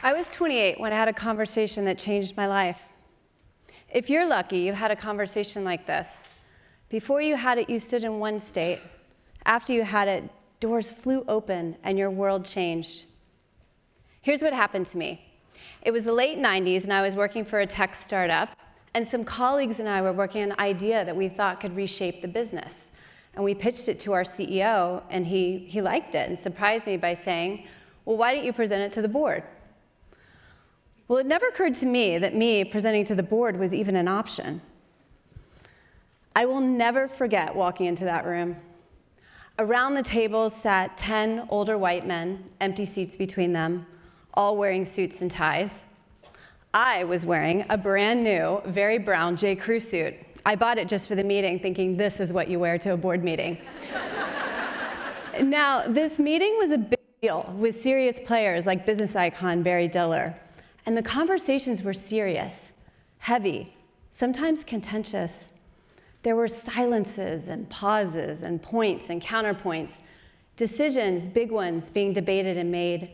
I was 28 when I had a conversation that changed my life. If you're lucky, you had a conversation like this. Before you had it, you stood in one state. After you had it, doors flew open and your world changed. Here's what happened to me. It was the late 90s and I was working for a tech startup, and some colleagues and I were working on an idea that we thought could reshape the business. And we pitched it to our CEO, and he liked it and surprised me by saying, well, why don't you present it to the board? Well, it never occurred to me that me presenting to the board was even an option. I will never forget walking into that room. Around the table sat 10 older white men, empty seats between them, all wearing suits and ties. I was wearing a brand new, very brown J. Crew suit. I bought it just for the meeting, thinking this is what you wear to a board meeting. Now, this meeting was a big deal with serious players like business icon Barry Diller. And the conversations were serious, heavy, sometimes contentious. There were silences and pauses and points and counterpoints, decisions, big ones, being debated and made.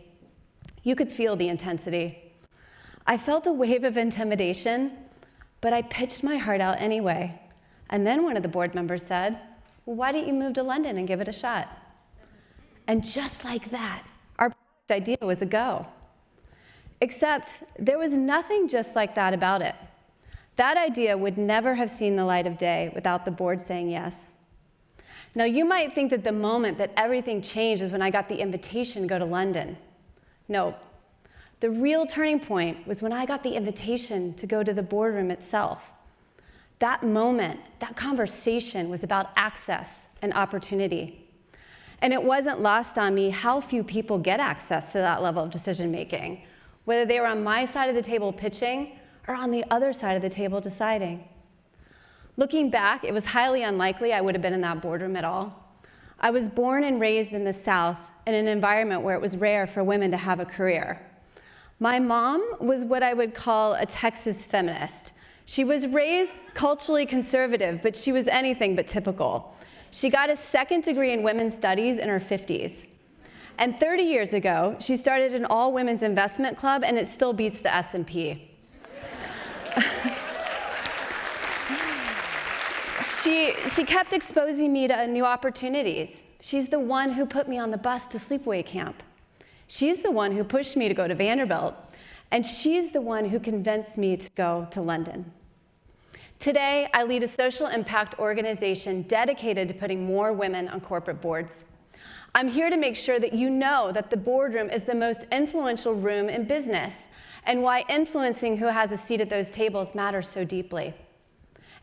You could feel the intensity. I felt a wave of intimidation, but I pitched my heart out anyway. And then one of the board members said, well, why don't you move to London and give it a shot? And just like that, our idea was a go. Except there was nothing just like that about it. That idea would never have seen the light of day without the board saying yes. Now, you might think that the moment that everything changed was when I got the invitation to go to London. No. The real turning point was when I got the invitation to go to the boardroom itself. That moment, that conversation was about access and opportunity. And it wasn't lost on me how few people get access to that level of decision making, whether they were on my side of the table pitching or on the other side of the table deciding. Looking back, it was highly unlikely I would have been in that boardroom at all. I was born and raised in the South in an environment where it was rare for women to have a career. My mom was what I would call a Texas feminist. She was raised culturally conservative, but she was anything but typical. She got a second degree in women's studies in her 50s. And 30 years ago, she started an all-women's investment club, and it still beats the S&P. She kept exposing me to new opportunities. She's the one who put me on the bus to sleepaway camp. She's the one who pushed me to go to Vanderbilt, and she's the one who convinced me to go to London. Today, I lead a social impact organization dedicated to putting more women on corporate boards. I'm here to make sure that you know that the boardroom is the most influential room in business, and why influencing who has a seat at those tables matters so deeply.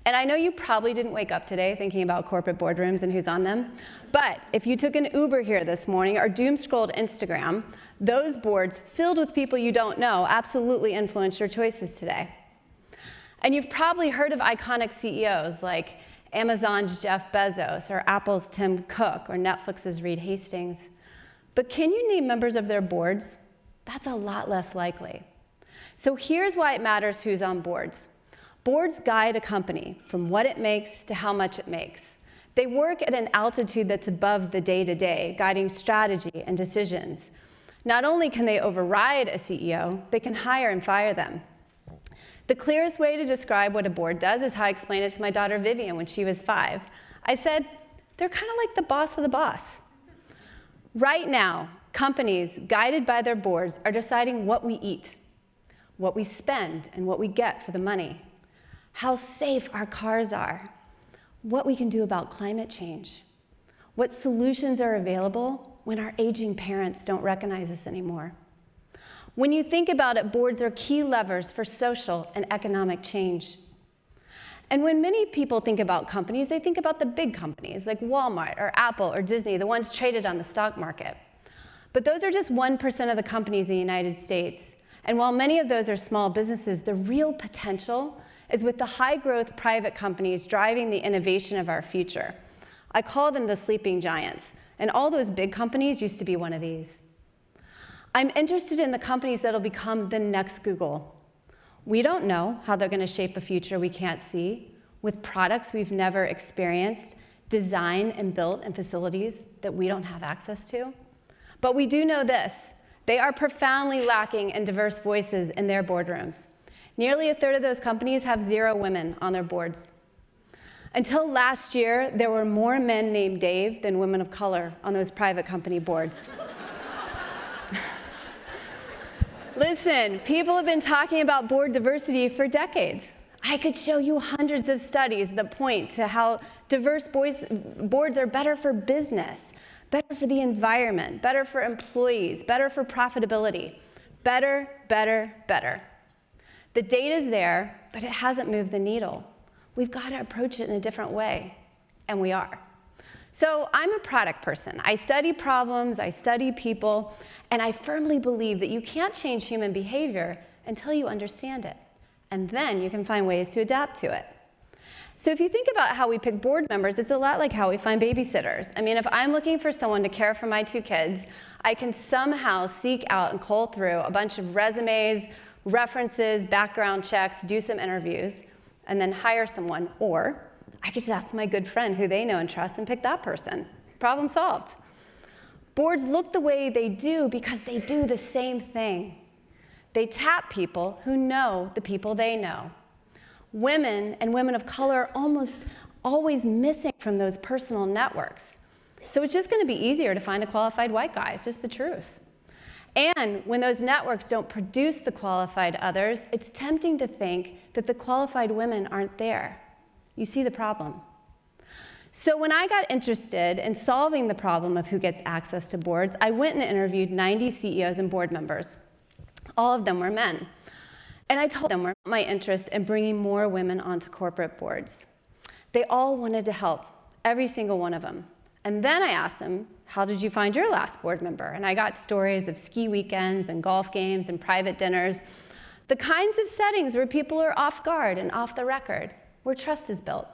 And I know you probably didn't wake up today thinking about corporate boardrooms and who's on them, but if you took an Uber here this morning or doom-scrolled Instagram, those boards filled with people you don't know absolutely influence your choices today. And you've probably heard of iconic CEOs like Amazon's Jeff Bezos, or Apple's Tim Cook, or Netflix's Reed Hastings. But can you name members of their boards? That's a lot less likely. So here's why it matters who's on boards. Boards guide a company from what it makes to how much it makes. They work at an altitude that's above the day-to-day, guiding strategy and decisions. Not only can they override a CEO, they can hire and fire them. The clearest way to describe what a board does is how I explained it to my daughter Vivian when she was 5. I said, they're kind of like the boss of the boss. Right now, companies guided by their boards are deciding what we eat, what we spend, and what we get for the money, how safe our cars are, what we can do about climate change, what solutions are available when our aging parents don't recognize us anymore. When you think about it, boards are key levers for social and economic change. And when many people think about companies, they think about the big companies like Walmart or Apple or Disney, the ones traded on the stock market. But those are just 1% of the companies in the United States. And while many of those are small businesses, the real potential is with the high-growth private companies driving the innovation of our future. I call them the sleeping giants, and all those big companies used to be one of these. I'm interested in the companies that'll become the next Google. We don't know how they're going to shape a future we can't see, with products we've never experienced, designed and built in facilities that we don't have access to. But we do know this: They are profoundly lacking in diverse voices in their boardrooms. Nearly a third of those companies have 0 women on their boards. Until last year, there were more men named Dave than women of color on those private company boards. Listen, people have been talking about board diversity for decades. I could show you hundreds of studies that point to how diverse boards are better for business, better for the environment, better for employees, better for profitability. Better, better, better. The data's there, but it hasn't moved the needle. We've got to approach it in a different way, and we are. So I'm a product person. I study problems, I study people, and I firmly believe that you can't change human behavior until you understand it. And then you can find ways to adapt to it. So if you think about how we pick board members, it's a lot like how we find babysitters. I mean, if I'm looking for someone to care for my 2 kids, I can somehow seek out and cull through a bunch of resumes, references, background checks, do some interviews, and then hire someone. Or I could just ask my good friend who they know and trust and pick that person. Problem solved. Boards look the way they do because they do the same thing. They tap people who know the people they know. Women and women of color are almost always missing from those personal networks. So it's just going to be easier to find a qualified white guy. It's just the truth. And when those networks don't produce the qualified others, it's tempting to think that the qualified women aren't there. You see the problem. So when I got interested in solving the problem of who gets access to boards, I went and interviewed 90 CEOs and board members. All of them were men. And I told them my interest in bringing more women onto corporate boards. They all wanted to help, every single one of them. And then I asked them, how did you find your last board member? And I got stories of ski weekends and golf games and private dinners, the kinds of settings where people are off guard and off the record, where trust is built.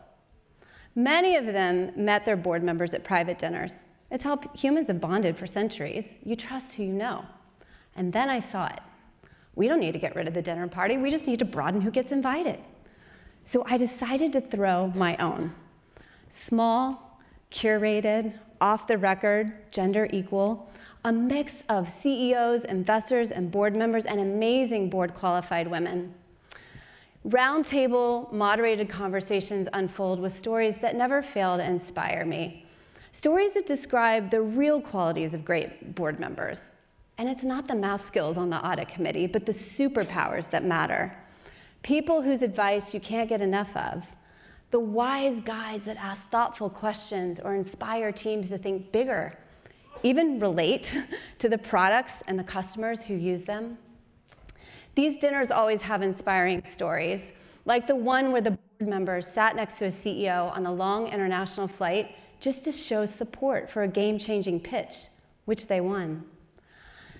Many of them met their board members at private dinners. It's how humans have bonded for centuries. You trust who you know. And then I saw it. We don't need to get rid of the dinner party. We just need to broaden who gets invited. So I decided to throw my own. Small, curated, off-the-record, gender equal, a mix of CEOs, investors, and board members, and amazing board-qualified women. Roundtable, moderated conversations unfold with stories that never fail to inspire me. Stories that describe the real qualities of great board members. And it's not the math skills on the audit committee, but the superpowers that matter. People whose advice you can't get enough of. The wise guys that ask thoughtful questions or inspire teams to think bigger, even relate to the products and the customers who use them. These dinners always have inspiring stories, like the one where the board members sat next to a CEO on a long international flight just to show support for a game-changing pitch, which they won.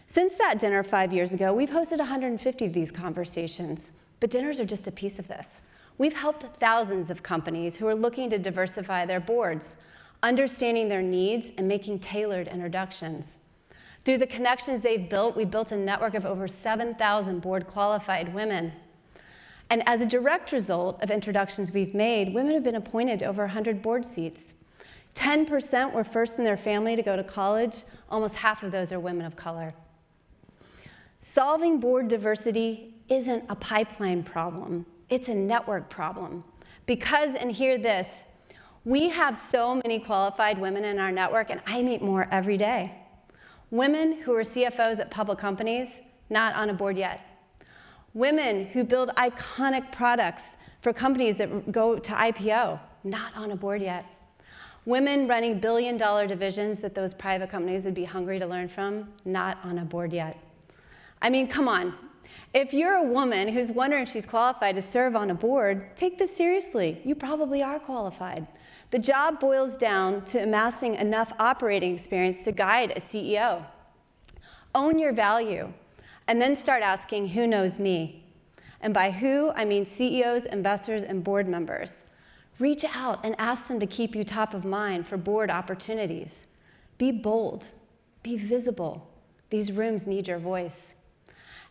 Since that dinner 5 years ago, we've hosted 150 of these conversations, but dinners are just a piece of this. We've helped thousands of companies who are looking to diversify their boards, understanding their needs and making tailored introductions. Through the connections they've built, we built a network of over 7,000 board-qualified women. And as a direct result of introductions we've made, women have been appointed to over 100 board seats. 10% were first in their family to go to college. Almost half of those are women of color. Solving board diversity isn't a pipeline problem. It's a network problem. Because, and hear this, we have so many qualified women in our network, and I meet more every day. Women who are CFOs at public companies, not on a board yet. Women who build iconic products for companies that go to IPO, not on a board yet. Women running billion-dollar divisions that those private companies would be hungry to learn from, not on a board yet. I mean, come on. If you're a woman who's wondering if she's qualified to serve on a board, take this seriously. You probably are qualified. The job boils down to amassing enough operating experience to guide a CEO. Own your value, and then start asking, who knows me? And by who, I mean CEOs, investors, and board members. Reach out and ask them to keep you top of mind for board opportunities. Be bold. Be visible. These rooms need your voice.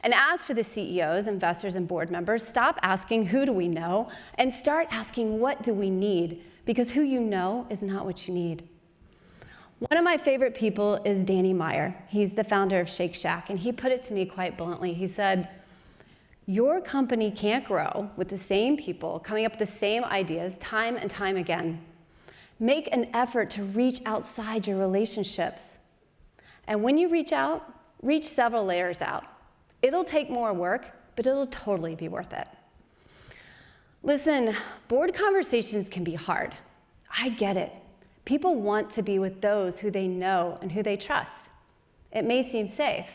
And as for the CEOs, investors, and board members, stop asking, who do we know? And start asking, what do we need? Because who you know is not what you need. One of my favorite people is Danny Meyer. He's the founder of Shake Shack, and he put it to me quite bluntly. He said, your company can't grow with the same people coming up with the same ideas time and time again. Make an effort to reach outside your relationships. And when you reach out, reach several layers out. It'll take more work, but it'll totally be worth it. Listen, board conversations can be hard. I get it. People want to be with those who they know and who they trust. It may seem safe,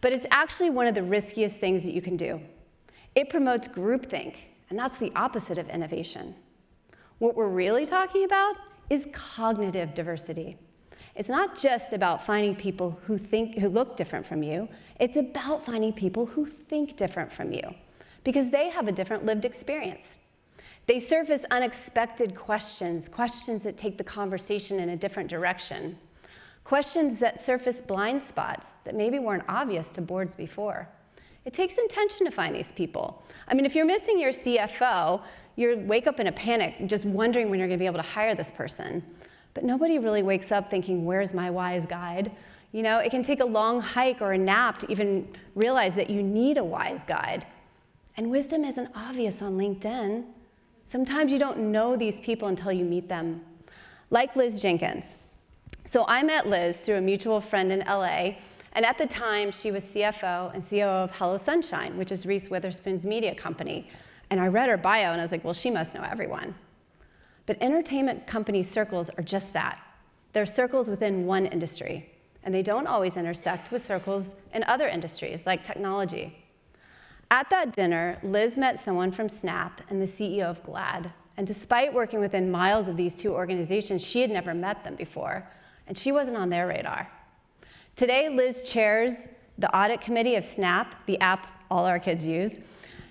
but it's actually one of the riskiest things that you can do. It promotes groupthink, and that's the opposite of innovation. What we're really talking about is cognitive diversity. It's not just about finding people who look different from you. It's about finding people who think different from you because they have a different lived experience. They surface unexpected questions, questions that take the conversation in a different direction, questions that surface blind spots that maybe weren't obvious to boards before. It takes intention to find these people. I mean, if you're missing your CFO, you wake up in a panic just wondering when you're going to be able to hire this person. But nobody really wakes up thinking, where's my wise guide? You know, it can take a long hike or a nap to even realize that you need a wise guide. And wisdom isn't obvious on LinkedIn. Sometimes you don't know these people until you meet them. Like Liz Jenkins. So I met Liz through a mutual friend in LA, and at the time she was CFO and COO of Hello Sunshine, which is Reese Witherspoon's media company. And I read her bio and I was like, well, she must know everyone. But entertainment company circles are just that. They're circles within one industry, and they don't always intersect with circles in other industries, like technology. At that dinner, Liz met someone from Snap and the CEO of Glad, and despite working within miles of these two organizations, she had never met them before, and she wasn't on their radar. Today, Liz chairs the audit committee of Snap, the app all our kids use.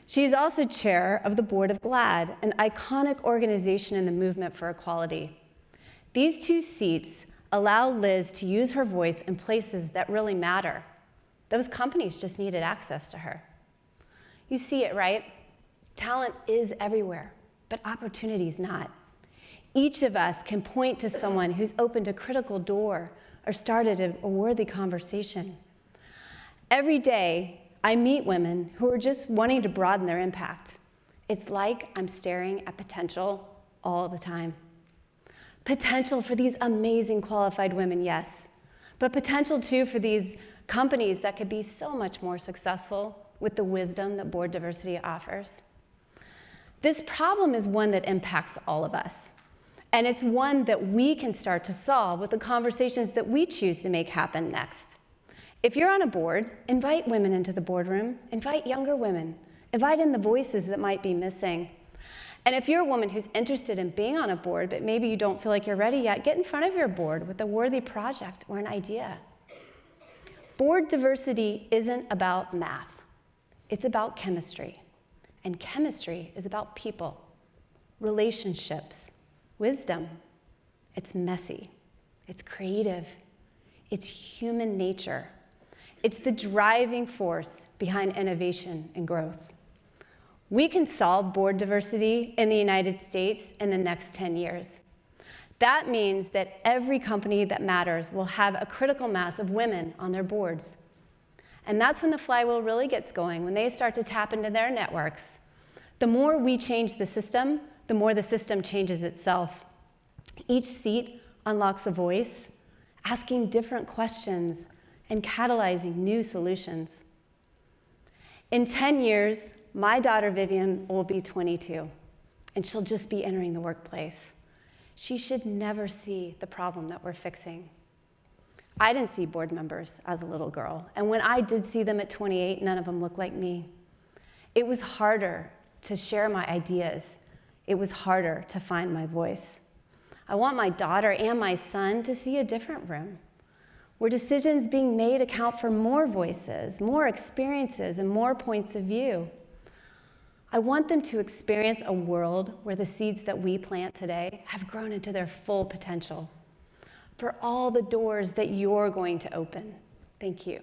She's also chair of the board of GLAAD, an iconic organization in the movement for equality. These two seats allow Liz to use her voice in places that really matter. Those companies just needed access to her. You see it, right? Talent is everywhere, but opportunity's not. Each of us can point to someone who's opened a critical door or started a worthy conversation. Every day, I meet women who are just wanting to broaden their impact. It's like I'm staring at potential all the time. Potential for these amazing qualified women, yes, but potential too for these companies that could be so much more successful with the wisdom that board diversity offers. This problem is one that impacts all of us, and it's one that we can start to solve with the conversations that we choose to make happen next. If you're on a board, invite women into the boardroom, invite younger women, invite in the voices that might be missing. And if you're a woman who's interested in being on a board, but maybe you don't feel like you're ready yet, get in front of your board with a worthy project or an idea. Board diversity isn't about math. It's about chemistry. And chemistry is about people, relationships, wisdom. It's messy. It's creative. It's human nature. It's the driving force behind innovation and growth. We can solve board diversity in the United States in the next 10 years. That means that every company that matters will have a critical mass of women on their boards. And that's when the flywheel really gets going, when they start to tap into their networks. The more we change the system, the more the system changes itself. Each seat unlocks a voice, asking different questions and catalyzing new solutions. In 10 years, my daughter Vivian will be 22, and she'll just be entering the workplace. She should never see the problem that we're fixing. I didn't see board members as a little girl, and when I did see them at 28, none of them looked like me. It was harder to share my ideas. It was harder to find my voice. I want my daughter and my son to see a different room, where decisions being made account for more voices, more experiences, and more points of view. I want them to experience a world where the seeds that we plant today have grown into their full potential. For all the doors that you're going to open, thank you.